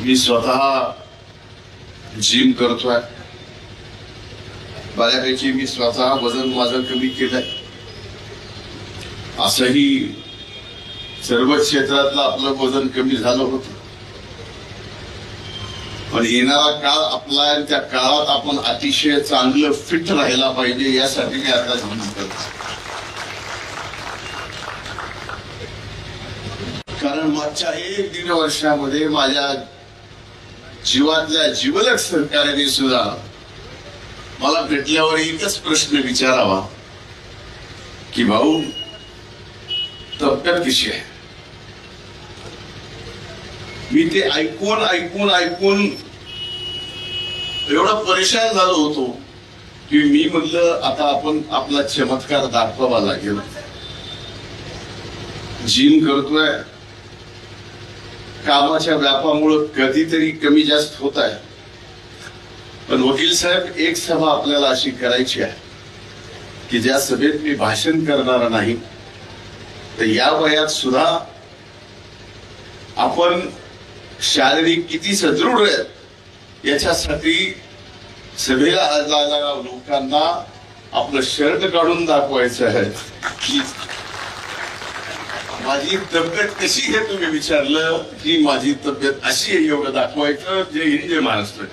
मी स्वतः जिम करतोय, बऱ्यापैकी मी स्वतः वजन माझं कमी केलंय. असंही सर्व क्षेत्रातलं आपलं वजन कमी झालं होतं, पण येणारा काळ आपला आहे. त्या काळात आपण अतिशय चांगलं फिट राहायला पाहिजे, यासाठी मी आता जिम करतो. कारण मागच्या 1-1.5 वर्षामध्ये माझ्या जीवातल्या जिवलग सहकार्याने सुद्धा मला भेटल्यावर एकच प्रश्न विचारावा की भाऊ तब्येत कशी आहे. मी ते ऐकून ऐकून ऐकून एवढा परेशान झालो होतो की मी म्हटलं आता आपण आपला चमत्कार दाखवावा लागेल. जिम करतोय, कामाच्या व्यापामुळे कधीतरी कमी जास्त होत आहे, पण वकील साहेब एक सभा आपल्याला अशी करायची आहे की ज्या सभेत मी भाषण करणार नाही, तर या वयात सुद्धा आपण शारीरिक किती सदृढ आहेत याच्यासाठी सभेला आलेल्या लोकांना आपलं शर्ट काढून दाखवायचं आहे की माझी तब्येत कशी आहे. तुम्ही विचारलं की माझी तब्येत अशी आहे, एवढं दाखवायचं. जय हिंद, जय महाराष्ट्र.